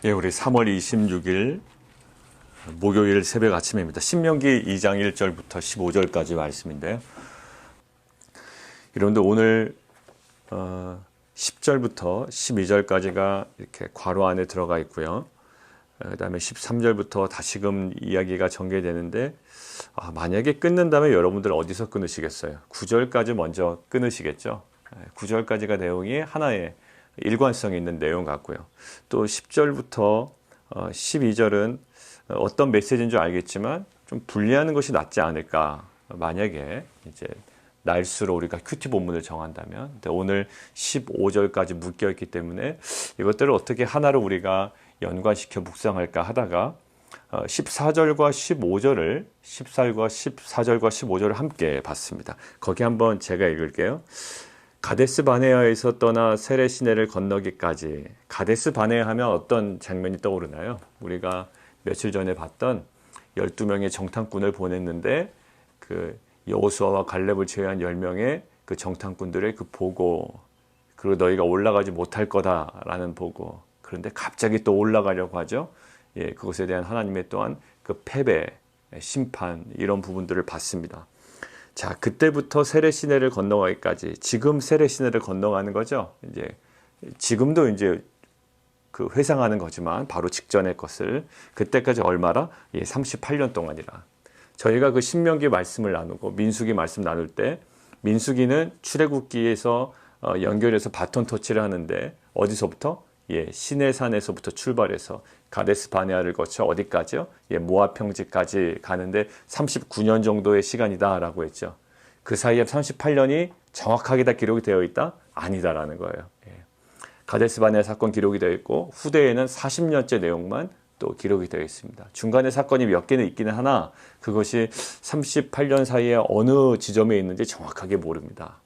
예, 우리 3월 26일 목요일 새벽 아침입니다. 신명기 2장 1절부터 15절까지 말씀인데요. 여러분들 오늘 10절부터 12절까지가 이렇게 괄호 안에 들어가 있고요. 그 다음에 13절부터 다시금 이야기가 전개되는데 만약에 끊는다면 여러분들 어디서 끊으시겠어요? 9절까지 먼저 끊으시겠죠? 9절까지가 내용이 하나의 일관성이 있는 내용 같고요. 또 10절부터 12절은 어떤 메시지인 줄 알겠지만 좀 분리하는 것이 낫지 않을까. 만약에 이제 날수로 우리가 큐티 본문을 정한다면. 근데 오늘 15절까지 묶여 있기 때문에 이것들을 어떻게 하나로 우리가 연관시켜 묵상할까 하다가 14절과 15절을 14절과 15절을 함께 봤습니다. 거기 한번 제가 읽을게요. 가데스 바네아에서 떠나 세레 시내를 건너기까지. 가데스 바네아 하면 어떤 장면이 떠오르나요? 우리가 며칠 전에 봤던 12명의 정탐꾼을 보냈는데 그 여호수아와 갈렙을 제외한 10명의 그 정탐꾼들의 그 보고, 그리고 너희가 올라가지 못할 거다라는 보고, 그런데 갑자기 또 올라가려고 하죠. 예, 그것에 대한 하나님의 또한 그 패배, 심판, 이런 부분들을 봤습니다. 자, 그때부터 세레 시내를 건너가기까지, 지금 세레 시내를 건너가는 거죠. 이제 지금도 이제 그 회상하는 거지만 바로 직전의 것을, 그때까지 얼마라? 예, 38년 동안이라. 저희가 그 신명기 말씀을 나누고 민수기 말씀 나눌 때 민수기는 출애굽기에서 연결해서 바톤 터치를 하는데 어디서부터? 예, 시내산에서부터 출발해서 가데스 바네아를 거쳐 어디까지요? 예, 모압 평지까지 가는데 39년 정도의 시간이다라고 했죠. 그 사이에 38년이 정확하게 다 기록이 되어 있다? 아니다라는 거예요. 예. 가데스 바네아 사건 기록이 되어 있고 후대에는 40년째 내용만 또 기록이 되어 있습니다. 중간에 사건이 몇 개는 있기는 하나 그것이 38년 사이에 어느 지점에 있는지 정확하게 모릅니다.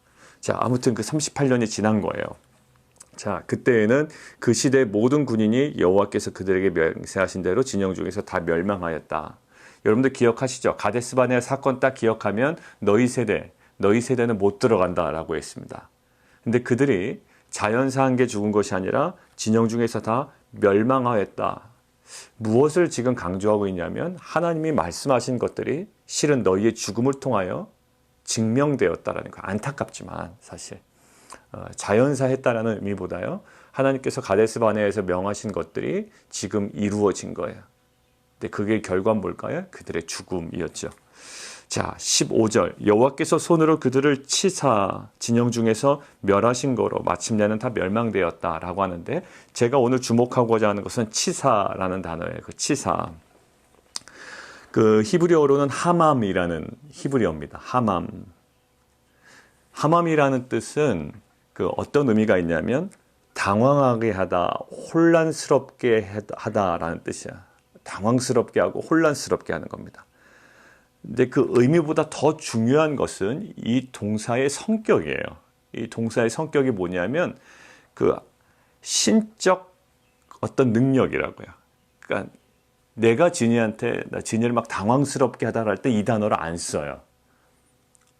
자, 아무튼 그 38년이 지난 거예요. 자, 그때에는 그 시대의 모든 군인이 여호와께서 그들에게 맹세하신 대로 진영 중에서 다 멸망하였다. 여러분들 기억하시죠? 가데스 바네아 사건 딱 기억하면 너희 세대는 못 들어간다라고 했습니다. 근데 그들이 자연사 한 게 죽은 것이 아니라 진영 중에서 다 멸망하였다. 무엇을 지금 강조하고 있냐면 하나님이 말씀하신 것들이 실은 너희의 죽음을 통하여 증명되었다라는 거. 안타깝지만 사실 자연사 했다라는 의미보다요, 하나님께서 가데스 바네아에서 명하신 것들이 지금 이루어진 거예요. 근데 그게 결과는 뭘까요? 그들의 죽음이었죠. 자, 15절 여호와께서 손으로 그들을 치사 진영 중에서 멸하신 거로 마침내는 다 멸망되었다라고 하는데, 제가 오늘 주목하고자 하는 것은 치사라는 단어예요. 그 치사, 그 히브리어로는 하맘이라는 히브리어입니다. 하맘이라는 뜻은 그 어떤 의미가 있냐면 당황하게 하다, 혼란스럽게 하다라는 뜻이야. 당황스럽게 하고 혼란스럽게 하는 겁니다. 근데 그 의미보다 더 중요한 것은 이 동사의 성격이에요. 이 동사의 성격이 뭐냐면 그 신적 어떤 능력이라고요. 그러니까 내가 진이한테 나 진이를 막 당황스럽게 하다 할 때 이 단어를 안 써요.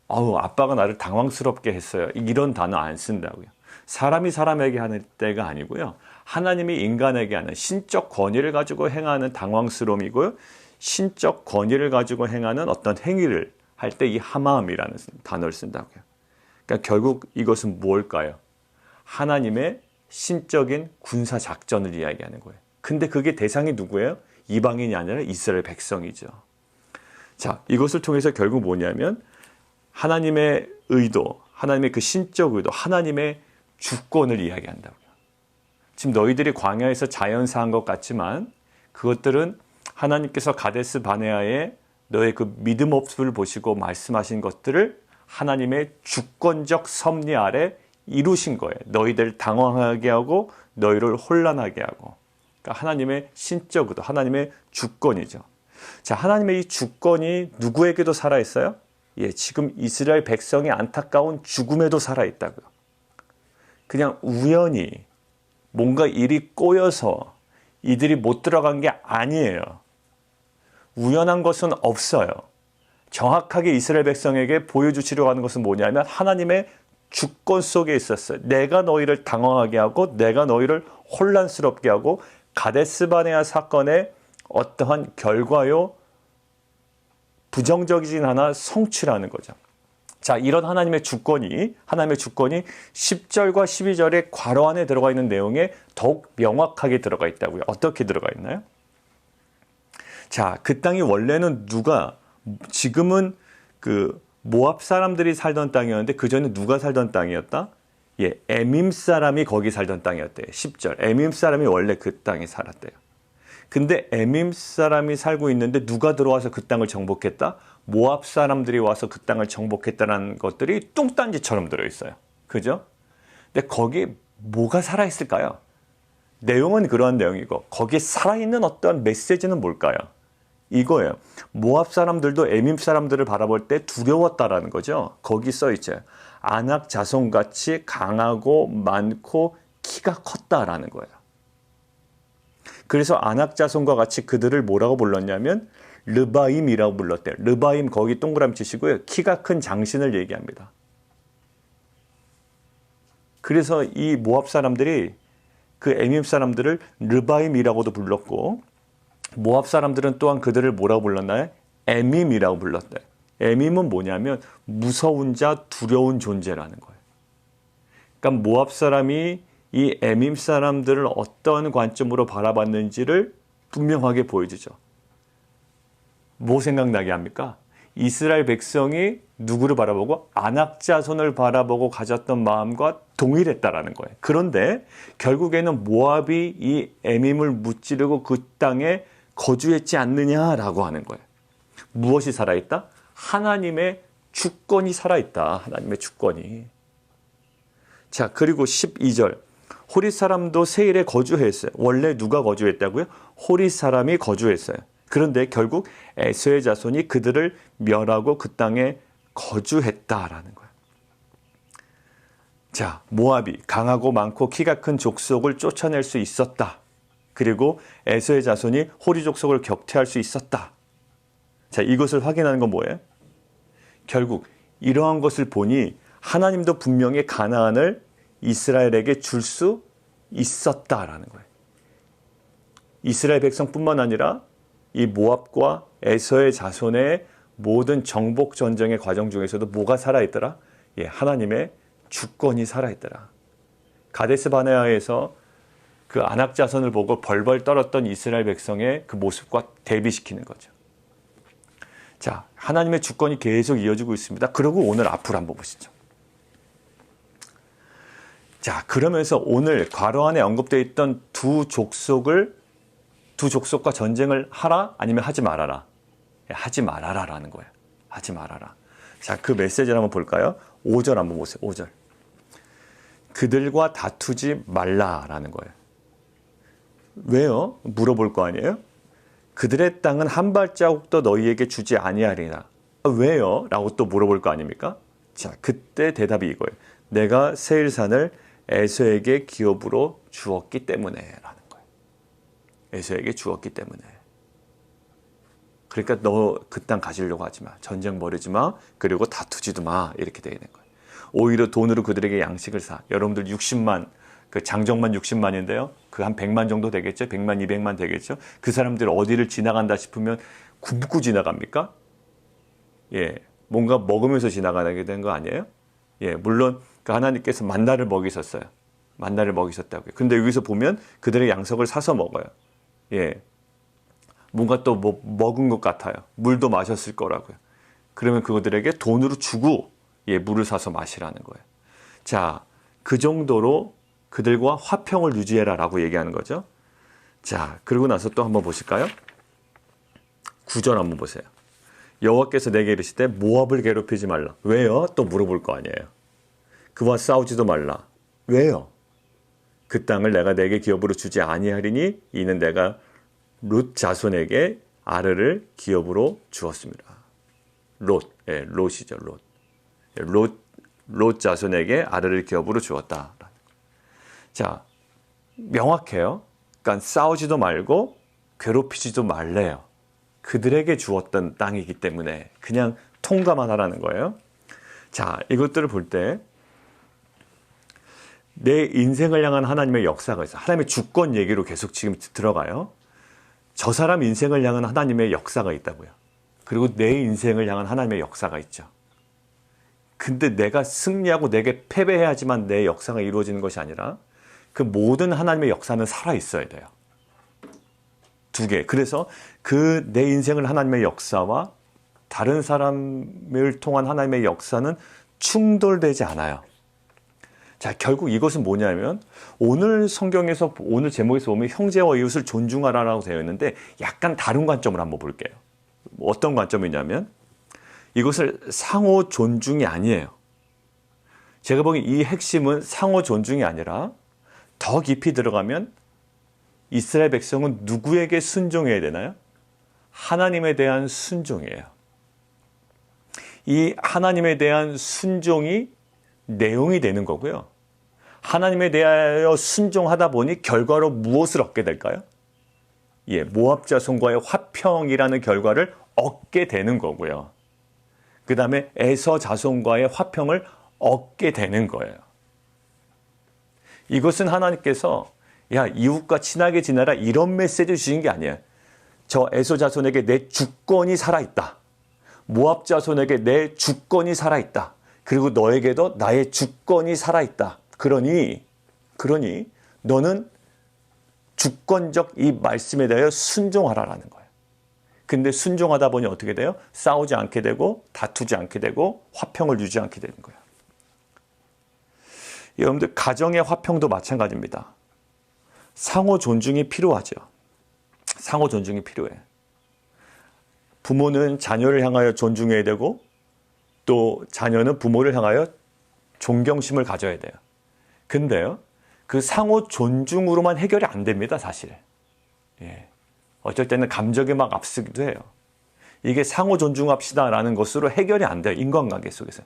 아빠가 나를 당황스럽게 했어요. 이런 단어 안 쓴다고요. 사람이 사람에게 하는 때가 아니고요. 하나님이 인간에게 하는 신적 권위를 가지고 행하는 당황스러움이고요. 신적 권위를 가지고 행하는 어떤 행위를 할 때 이 하마음이라는 단어를 쓴다고요. 그러니까 결국 이것은 뭘까요? 하나님의 신적인 군사 작전을 이야기하는 거예요. 근데 그게 대상이 누구예요? 이방인이 아니라 이스라엘 백성이죠. 자, 이것을 통해서 결국 뭐냐면 하나님의 의도, 하나님의 그 신적 의도, 하나님의 주권을 이야기한다고요. 지금 너희들이 광야에서 자연사한 것 같지만 그것들은 하나님께서 가데스 바네아에 너의 그 믿음 없음을 보시고 말씀하신 것들을 하나님의 주권적 섭리 아래 이루신 거예요. 너희들 당황하게 하고 너희를 혼란하게 하고. 그러니까 하나님의 신적 의도, 하나님의 주권이죠. 자, 하나님의 이 주권이 누구에게도 살아있어요? 예, 지금 이스라엘 백성이 안타까운 죽음에도 살아있다고요. 그냥 우연히 뭔가 일이 꼬여서 이들이 못 들어간 게 아니에요. 우연한 것은 없어요. 정확하게 이스라엘 백성에게 보여주시려고 하는 것은 뭐냐면 하나님의 주권 속에 있었어요. 내가 너희를 당황하게 하고 내가 너희를 혼란스럽게 하고 가데스바네아 사건의 어떠한 결과요, 부정적이진 않아 성취라는 거죠. 자, 이런 하나님의 주권이 10절과 12절의 괄호 안에 들어가 있는 내용에 더욱 명확하게 들어가 있다고요. 어떻게 들어가 있나요? 자, 그 땅이 원래는 지금은 그 모압 사람들이 살던 땅이었는데 그전에 누가 살던 땅이었다? 예, 에밈 사람이 거기 살던 땅이었대요. 10절. 에밈 사람이 원래 그 땅에 살았대요. 근데 에밈 사람이 살고 있는데 누가 들어와서 그 땅을 정복했다? 모압 사람들이 와서 그 땅을 정복했다는 것들이 뚱딴지처럼 들어있어요. 그죠? 근데 거기 뭐가 살아있을까요? 내용은 그러한 내용이고 거기에 살아있는 어떤 메시지는 뭘까요? 이거예요. 모압 사람들도 에밈 사람들을 바라볼 때 두려웠다라는 거죠. 거기 써있죠. 아낙 자손같이 강하고 많고 키가 컸다라는 거예요. 그래서 아낙 자손과 같이 그들을 뭐라고 불렀냐면 르바임이라고 불렀대요. 르바임 거기 동그라미 치시고요. 키가 큰 장신을 얘기합니다. 그래서 이 모압 사람들이 그 에밈 사람들을 르바임이라고도 불렀고 모압 사람들은 또한 그들을 뭐라고 불렀나요? 에밈이라고 불렀대요. 에밈은 뭐냐면 무서운 자, 두려운 존재라는 거예요. 그러니까 모압 사람이 이 에밈 사람들을 어떤 관점으로 바라봤는지를 분명하게 보여주죠. 뭐 생각나게 합니까? 이스라엘 백성이 누구를 바라보고 아낙 자손을 바라보고 가졌던 마음과 동일했다라는 거예요. 그런데 결국에는 모압이 이 에밈을 무찌르고 그 땅에 거주했지 않느냐라고 하는 거예요. 무엇이 살아있다? 하나님의 주권이 살아있다. 하나님의 주권이. 자, 그리고 12절. 호릿 사람도 세일에 거주했어요. 원래 누가 거주했다고요? 호릿 사람이 거주했어요. 그런데 결국 에서의 자손이 그들을 멸하고 그 땅에 거주했다라는 거예요. 자, 모압이 강하고 많고 키가 큰 족속을 쫓아낼 수 있었다. 그리고 에서의 자손이 호리 족속을 격퇴할 수 있었다. 자, 이것을 확인하는 건 뭐예요? 결국 이러한 것을 보니 하나님도 분명히 가나안을 이스라엘에게 줄 수 있었다라는 거예요. 이스라엘 백성뿐만 아니라 이 모압과 에서의 자손의 모든 정복 전쟁의 과정 중에서도 뭐가 살아있더라? 예, 하나님의 주권이 살아있더라. 가데스 바네아에서 그 아낙 자손을 보고 벌벌 떨었던 이스라엘 백성의 그 모습과 대비시키는 거죠. 자, 하나님의 주권이 계속 이어지고 있습니다. 그리고 오늘 앞으로 한번 보시죠. 자, 그러면서 오늘 괄호 안에 언급되어 있던 두 족속과 전쟁을 하라? 아니면 하지 말아라? 하지 말아라라는 거예요. 하지 말아라. 자, 그 메시지를 한번 볼까요? 5절 한번 보세요. 5절. 그들과 다투지 말라라는 거예요. 왜요? 물어볼 거 아니에요? 그들의 땅은 한 발자국도 너희에게 주지 아니하리라. 왜요? 라고 또 물어볼 거 아닙니까? 자, 그때 대답이 이거예요. 내가 세일산을 에서에게 기업으로 주었기 때문에 라는 거예요. 에서에게 주었기 때문에. 그러니까 너 그 땅 가지려고 하지 마. 전쟁 벌이지 마. 그리고 다투지도 마. 이렇게 되어 있는 거예요. 오히려 돈으로 그들에게 양식을 사. 여러분들 60만, 그 장정만 60만인데요. 그 한 100만 정도 되겠죠. 100만, 200만 되겠죠. 그 사람들 어디를 지나간다 싶으면 굶고 지나갑니까? 예, 뭔가 먹으면서 지나가게 된 거 아니에요? 예, 물론 그 하나님께서 만나를 먹이셨어요. 만나를 먹이셨다고요. 근데 여기서 보면 그들의 양석을 사서 먹어요. 예, 뭔가 또 뭐 먹은 것 같아요. 물도 마셨을 거라고요. 그러면 그들에게 돈으로 주고 예, 물을 사서 마시라는 거예요. 자, 그 정도로 그들과 화평을 유지해라라고 얘기하는 거죠. 자, 그리고 나서 또 한번 보실까요? 9절 한번 보세요. 여호와께서 내게 이르시되 모압을 괴롭히지 말라. 왜요? 또 물어볼 거 아니에요. 그와 싸우지도 말라. 왜요? 그 땅을 내가 내게 기업으로 주지 아니하리니 이는 내가 룻 자손에게 아르를 기업으로 주었습니다. 롯, 예, 롯이죠, 롯. 롯 자손에게 아르를 기업으로 주었다. 자, 명확해요. 그러니까 싸우지도 말고 괴롭히지도 말래요. 그들에게 주었던 땅이기 때문에 그냥 통과만 하라는 거예요. 자, 이것들을 볼 때 내 인생을 향한 하나님의 역사가 있어요. 하나님의 주권 얘기로 계속 지금 들어가요. 저 사람 인생을 향한 하나님의 역사가 있다고요. 그리고 내 인생을 향한 하나님의 역사가 있죠. 근데 내가 승리하고 내게 패배해야지만 내 역사가 이루어지는 것이 아니라 그 모든 하나님의 역사는 살아있어야 돼요. 두 개. 그래서 그 내 인생을 하나님의 역사와 다른 사람을 통한 하나님의 역사는 충돌되지 않아요. 자, 결국 이것은 뭐냐면 오늘 성경에서 오늘 제목에서 보면 형제와 이웃을 존중하라라고 되어 있는데 약간 다른 관점을 한번 볼게요. 어떤 관점이냐면 이것을 상호 존중이 아니에요. 제가 보기엔 이 핵심은 상호 존중이 아니라 더 깊이 들어가면 이스라엘 백성은 누구에게 순종해야 되나요? 하나님에 대한 순종이에요. 이 하나님에 대한 순종이 내용이 되는 거고요. 하나님에 대하여 순종하다 보니 결과로 무엇을 얻게 될까요? 예, 모압 자손과의 화평이라는 결과를 얻게 되는 거고요. 그 다음에 에서 자손과의 화평을 얻게 되는 거예요. 이것은 하나님께서 야, 이웃과 친하게 지내라 이런 메시지 주신 게 아니에요. 저 에서 자손에게 내 주권이 살아있다. 모압 자손에게 내 주권이 살아있다. 그리고 너에게도 나의 주권이 살아있다. 그러니 너는 주권적 이 말씀에 대하여 순종하라라는 거예요. 근데 순종하다 보니 어떻게 돼요? 싸우지 않게 되고 다투지 않게 되고 화평을 유지 않게 되는 거예요. 여러분들 가정의 화평도 마찬가지입니다. 상호 존중이 필요하죠. 상호 존중이 필요해. 부모는 자녀를 향하여 존중해야 되고 또 자녀는 부모를 향하여 존경심을 가져야 돼요. 근데요, 그 상호 존중으로만 해결이 안 됩니다, 사실. 예. 어쩔 때는 감정이 막 앞서기도 해요. 이게 상호 존중합시다라는 것으로 해결이 안 돼요, 인간관계 속에서.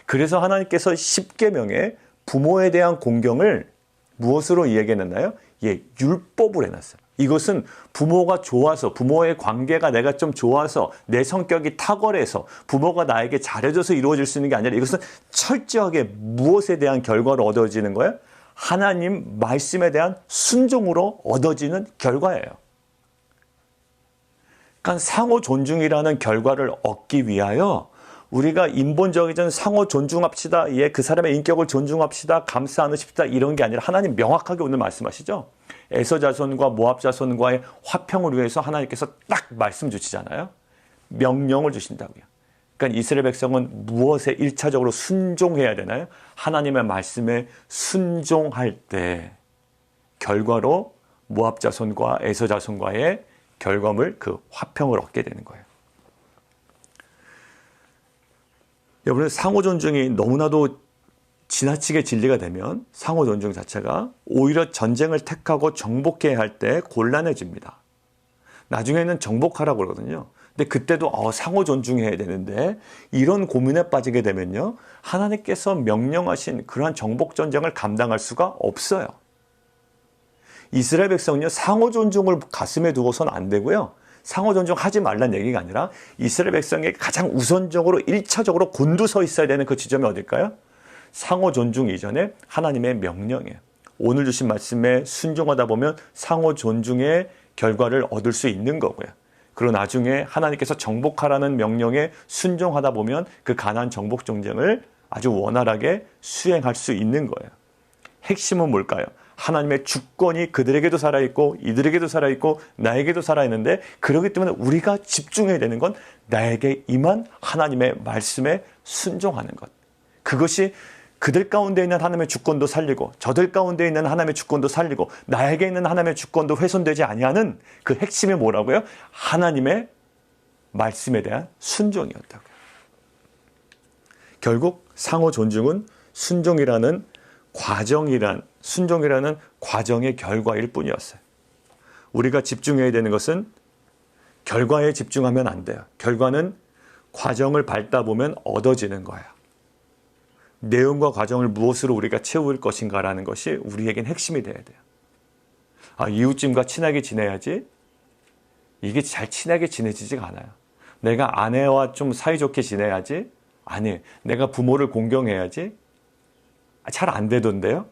그래서 하나님께서 십계명에 부모에 대한 공경을 무엇으로 이야기해놨나요? 예, 율법으로 해놨어요. 이것은 부모가 좋아서, 부모의 관계가 내가 좀 좋아서, 내 성격이 탁월해서, 부모가 나에게 잘해줘서 이루어질 수 있는 게 아니라 이것은 철저하게 무엇에 대한 결과로 얻어지는 거예요? 하나님 말씀에 대한 순종으로 얻어지는 결과예요. 그러니까 상호 존중이라는 결과를 얻기 위하여 우리가 인본적이든 상호 존중합시다. 예, 그 사람의 인격을 존중합시다. 감싸 안으십시다. 이런 게 아니라 하나님 명확하게 오늘 말씀하시죠. 에서 자손과 모압 자손과의 화평을 위해서 하나님께서 딱 말씀 주시잖아요. 명령을 주신다고요. 그러니까 이스라엘 백성은 무엇에 1차적으로 순종해야 되나요? 하나님의 말씀에 순종할 때 결과로 모압 자손과 에서 자손과의 결과물, 그 화평을 얻게 되는 거예요. 여러분, 상호 존중이 너무나도 지나치게 진리가 되면 상호 존중 자체가 오히려 전쟁을 택하고 정복해야 할 때 곤란해집니다. 나중에는 정복하라고 그러거든요. 근데 그때도 상호 존중해야 되는데 이런 고민에 빠지게 되면요, 하나님께서 명령하신 그러한 정복 전쟁을 감당할 수가 없어요. 이스라엘 백성은요, 상호 존중을 가슴에 두고서는 안 되고요. 상호 존중하지 말란 얘기가 아니라 이스라엘 백성에게 가장 우선적으로 1차적으로 곤두서 있어야 되는 그 지점이 어딜까요? 상호 존중 이전에 하나님의 명령이에요. 오늘 주신 말씀에 순종하다 보면 상호 존중의 결과를 얻을 수 있는 거고요. 그리고 나중에 하나님께서 정복하라는 명령에 순종하다 보면 그 가나안 정복 전쟁을 아주 원활하게 수행할 수 있는 거예요. 핵심은 뭘까요? 하나님의 주권이 그들에게도 살아있고 이들에게도 살아있고 나에게도 살아있는데, 그렇기 때문에 우리가 집중해야 되는 건 나에게 임한 하나님의 말씀에 순종하는 것. 그것이 그들 가운데 있는 하나님의 주권도 살리고 저들 가운데 있는 하나님의 주권도 살리고 나에게 있는 하나님의 주권도 훼손되지 아니하는 그 핵심이 뭐라고요? 하나님의 말씀에 대한 순종이었다고요. 결국 상호 존중은 순종이라는 순종이라는 과정의 결과일 뿐이었어요. 우리가 집중해야 되는 것은 결과에 집중하면 안 돼요. 결과는 과정을 밟다 보면 얻어지는 거예요. 내용과 과정을 무엇으로 우리가 채울 것인가라는 것이 우리에겐 핵심이 돼야 돼요. 이웃집과 친하게 지내야지. 이게 잘 친하게 지내지지가 않아요. 내가 아내와 좀 사이좋게 지내야지. 아니, 내가 부모를 공경해야지. 잘 안 되던데요?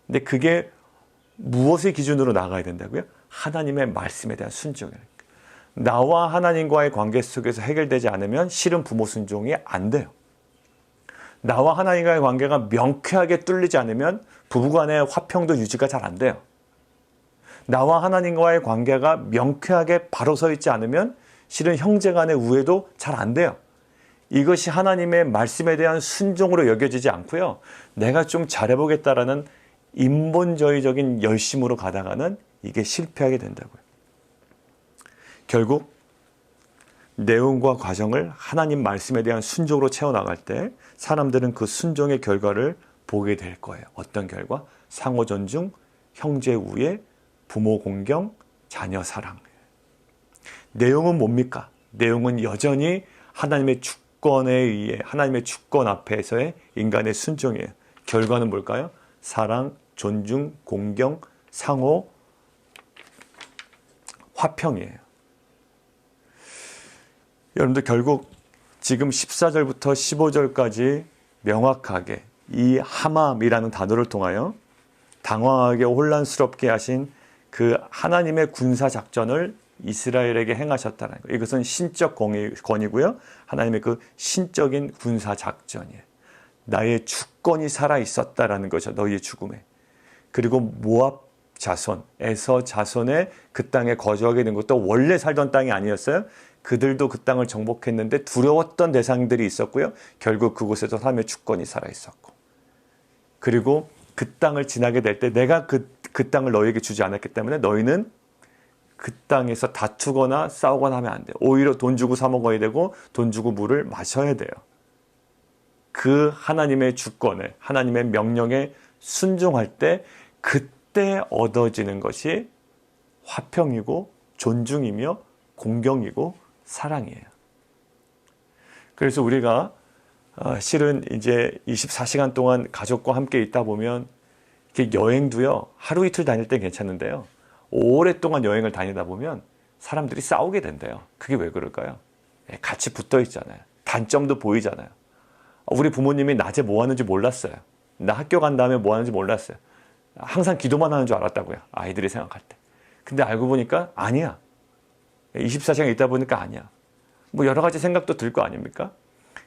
근데 그게 무엇의 기준으로 나가야 된다고요? 하나님의 말씀에 대한 순종이에요. 나와 하나님과의 관계 속에서 해결되지 않으면 실은 부모 순종이 안 돼요. 나와 하나님과의 관계가 명쾌하게 뚫리지 않으면 부부간의 화평도 유지가 잘 안 돼요. 나와 하나님과의 관계가 명쾌하게 바로 서 있지 않으면 실은 형제간의 우애도 잘 안 돼요. 이것이 하나님의 말씀에 대한 순종으로 여겨지지 않고요. 내가 좀 잘해보겠다라는 인본주의적인 열심으로 가다가는 이게 실패하게 된다고요. 결국 내용과 과정을 하나님 말씀에 대한 순종으로 채워나갈 때 사람들은 그 순종의 결과를 보게 될 거예요. 어떤 결과? 상호 존중, 형제 우애, 부모 공경, 자녀 사랑. 내용은 뭡니까? 내용은 여전히 하나님의 주권에 의해 하나님의 주권 앞에서의 인간의 순종이에요. 결과는 뭘까요? 사랑, 존중, 공경, 상호, 화평이에요. 여러분들 결국 지금 14절부터 15절까지 명확하게 이 하맘이라는 단어를 통하여 당황하게 혼란스럽게 하신 그 하나님의 군사 작전을 이스라엘에게 행하셨다는 거예요. 이것은 신적 권위고요. 하나님의 그 신적인 군사 작전이에요. 나의 주권이 살아 있었다라는 거죠. 너희의 죽음에. 그리고 모압 자손, 에서 자손의 그 땅에 거주하게 된 것도 원래 살던 땅이 아니었어요. 그들도 그 땅을 정복했는데 두려웠던 대상들이 있었고요. 결국 그곳에서 하나님의 주권이 살아 있었고. 그리고 그 땅을 지나게 될 때 내가 그 땅을 너희에게 주지 않았기 때문에 너희는 그 땅에서 다투거나 싸우거나 하면 안 돼요. 오히려 돈 주고 사 먹어야 되고 돈 주고 물을 마셔야 돼요. 그 하나님의 주권에, 하나님의 명령에 순종할 때 그때 얻어지는 것이 화평이고 존중이며 공경이고 사랑이에요. 그래서 우리가 실은 이제 24시간 동안 가족과 함께 있다 보면 이렇게 여행도요, 하루 이틀 다닐 때 괜찮은데요. 오랫동안 여행을 다니다 보면 사람들이 싸우게 된대요. 그게 왜 그럴까요? 같이 붙어 있잖아요. 단점도 보이잖아요. 우리 부모님이 낮에 뭐 하는지 몰랐어요. 나 학교 간 다음에 뭐 하는지 몰랐어요. 항상 기도만 하는 줄 알았다고요. 아이들이 생각할 때. 근데 알고 보니까 아니야. 24시간 있다 보니까 아니야. 뭐 여러 가지 생각도 들 거 아닙니까?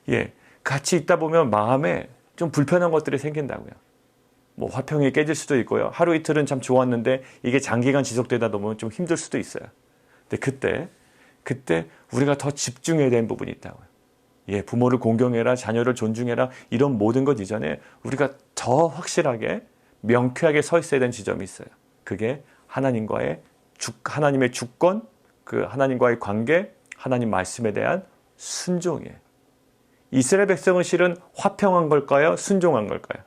예. 같이 있다 보면 마음에 좀 불편한 것들이 생긴다고요. 뭐 화평이 깨질 수도 있고요. 하루 이틀은 참 좋았는데 이게 장기간 지속되다 보면 좀 힘들 수도 있어요. 근데 그때 우리가 더 집중해야 되는 부분이 있다고요. 예, 부모를 공경해라, 자녀를 존중해라, 이런 모든 것 이전에 우리가 더 확실하게 명쾌하게 서 있어야 되는 지점이 있어요. 그게 하나님의 주권, 그 하나님과의 관계, 하나님 말씀에 대한 순종이에요. 이스라엘 백성은 실은 화평한 걸까요? 순종한 걸까요?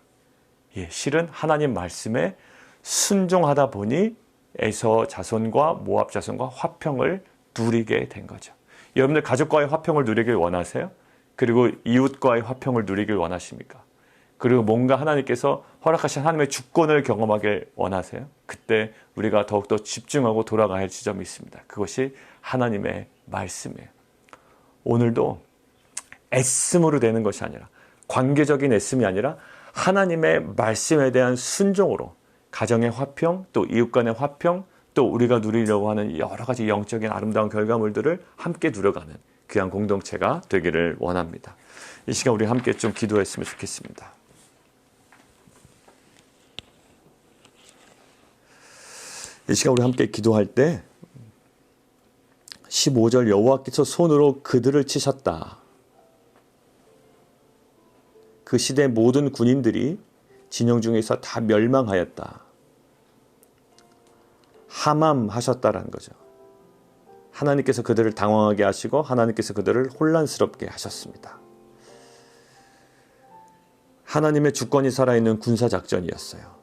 예, 실은 하나님 말씀에 순종하다 보니 에서 자손과 모압 자손과 화평을 누리게 된 거죠. 여러분들 가족과의 화평을 누리길 원하세요? 그리고 이웃과의 화평을 누리길 원하십니까? 그리고 뭔가 하나님께서 허락하신 하나님의 주권을 경험하길 원하세요? 그때 우리가 더욱더 집중하고 돌아가야 할 지점이 있습니다. 그것이 하나님의 말씀이에요. 오늘도 애씀으로 되는 것이 아니라, 관계적인 애씀이 아니라 하나님의 말씀에 대한 순종으로 가정의 화평, 또 이웃 간의 화평, 또 우리가 누리려고 하는 여러 가지 영적인 아름다운 결과물들을 함께 누려가는 귀한 공동체가 되기를 원합니다. 이 시간 우리 함께 좀 기도했으면 좋겠습니다. 이 시간 우리 함께 기도할 때 15절 여호와께서 손으로 그들을 치셨다. 그 시대 모든 군인들이 진영 중에서 다 멸망하였다. 함함하셨다라는 거죠. 하나님께서 그들을 당황하게 하시고 하나님께서 그들을 혼란스럽게 하셨습니다. 하나님의 주권이 살아있는 군사작전이었어요.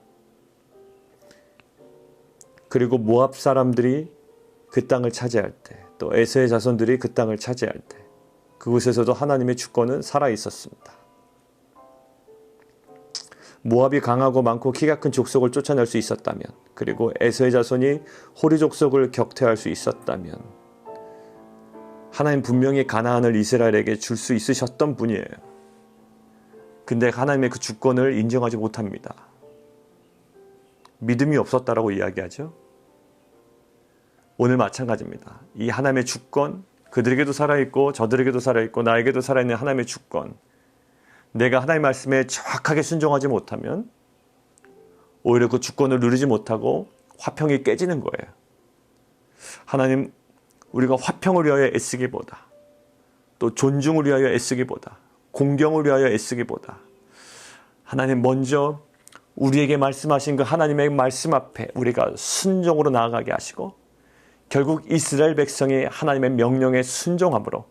그리고 모압 사람들이 그 땅을 차지할 때, 또 에서의 자손들이 그 땅을 차지할 때 그곳에서도 하나님의 주권은 살아있었습니다. 모압이 강하고 많고 키가 큰 족속을 쫓아낼 수 있었다면, 그리고 에서의 자손이 호리 족속을 격퇴할 수 있었다면 하나님 분명히 가나안을 이스라엘에게 줄 수 있으셨던 분이에요. 근데 하나님의 그 주권을 인정하지 못합니다. 믿음이 없었다라고 이야기하죠. 오늘 마찬가지입니다. 이 하나님의 주권, 그들에게도 살아있고 저들에게도 살아있고 나에게도 살아있는 하나님의 주권, 내가 하나님의 말씀에 정확하게 순종하지 못하면 오히려 그 주권을 누리지 못하고 화평이 깨지는 거예요. 하나님, 우리가 화평을 위하여 애쓰기보다, 또 존중을 위하여 애쓰기보다, 공경을 위하여 애쓰기보다 하나님 먼저 우리에게 말씀하신 그 하나님의 말씀 앞에 우리가 순종으로 나아가게 하시고, 결국 이스라엘 백성이 하나님의 명령에 순종함으로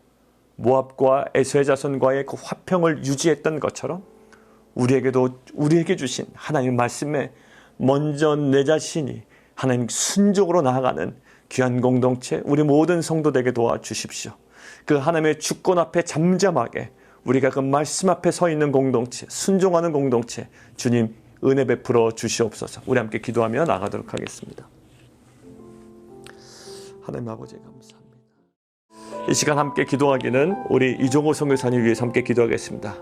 모압과 에서의 자손과의 그 화평을 유지했던 것처럼 우리에게 주신 하나님의 말씀에 먼저 내 자신이 하나님 순종으로 나아가는 귀한 공동체, 우리 모든 성도들에게 도와주십시오. 그 하나님의 주권 앞에 잠잠하게 우리가 그 말씀 앞에 서 있는 공동체, 순종하는 공동체, 주님 은혜 베풀어 주시옵소서. 우리 함께 기도하며 나가도록 하겠습니다. 하나님 아버지 감사합니다. 이 시간 함께 기도하기는 우리 이종호 선교사님 위해서 함께 기도하겠습니다.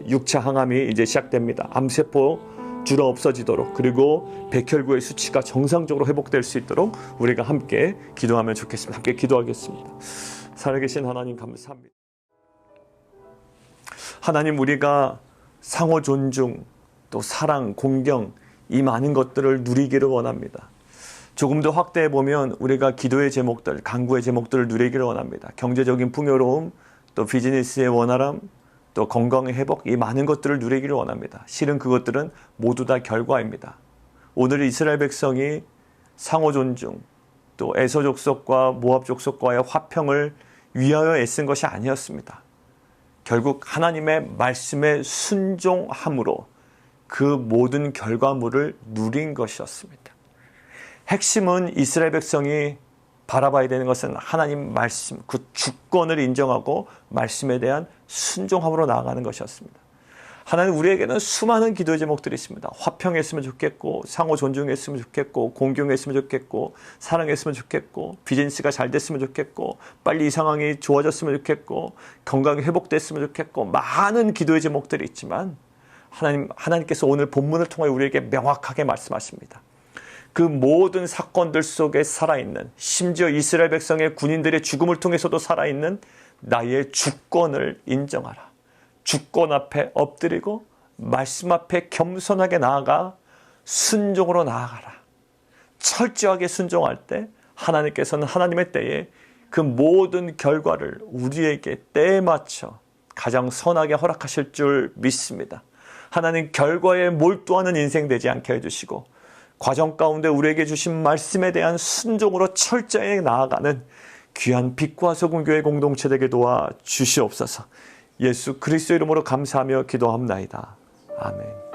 6차 항암이 이제 시작됩니다. 암세포 줄어 없어지도록, 그리고 백혈구의 수치가 정상적으로 회복될 수 있도록 우리가 함께 기도하면 좋겠습니다. 함께 기도하겠습니다. 살아계신 하나님 감사합니다. 하나님, 우리가 상호 존중, 또 사랑, 공경, 이 많은 것들을 누리기를 원합니다. 조금 더 확대해 보면 우리가 기도의 제목들, 간구의 제목들을 누리기를 원합니다. 경제적인 풍요로움, 또 비즈니스의 원활함, 또 건강의 회복, 이 많은 것들을 누리기를 원합니다. 실은 그것들은 모두 다 결과입니다. 오늘 이스라엘 백성이 상호 존중, 또 에서 족속과 모압 족속과의 화평을 위하여 애쓴 것이 아니었습니다. 결국 하나님의 말씀에 순종함으로 그 모든 결과물을 누린 것이었습니다. 핵심은 이스라엘 백성이 바라봐야 되는 것은 하나님 말씀, 그 주권을 인정하고 말씀에 대한 순종함으로 나아가는 것이었습니다. 하나님, 우리에게는 수많은 기도의 제목들이 있습니다. 화평했으면 좋겠고, 상호 존중했으면 좋겠고, 공경했으면 좋겠고, 사랑했으면 좋겠고, 비즈니스가 잘 됐으면 좋겠고, 빨리 이 상황이 좋아졌으면 좋겠고, 건강이 회복됐으면 좋겠고, 많은 기도의 제목들이 있지만 하나님께서 오늘 본문을 통해 우리에게 명확하게 말씀하십니다. 그 모든 사건들 속에 살아있는, 심지어 이스라엘 백성의 군인들의 죽음을 통해서도 살아있는 나의 주권을 인정하라. 주권 앞에 엎드리고 말씀 앞에 겸손하게 나아가 순종으로 나아가라. 철저하게 순종할 때 하나님께서는 하나님의 때에 그 모든 결과를 우리에게 때에 맞춰 가장 선하게 허락하실 줄 믿습니다. 하나님, 결과에 몰두하는 인생 되지 않게 해주시고, 과정 가운데 우리에게 주신 말씀에 대한 순종으로 철저히 나아가는 귀한 빛과 소금 교회 공동체 되게 도와 주시옵소서. 예수 그리스도 이름으로 감사하며 기도합나이다. 아멘.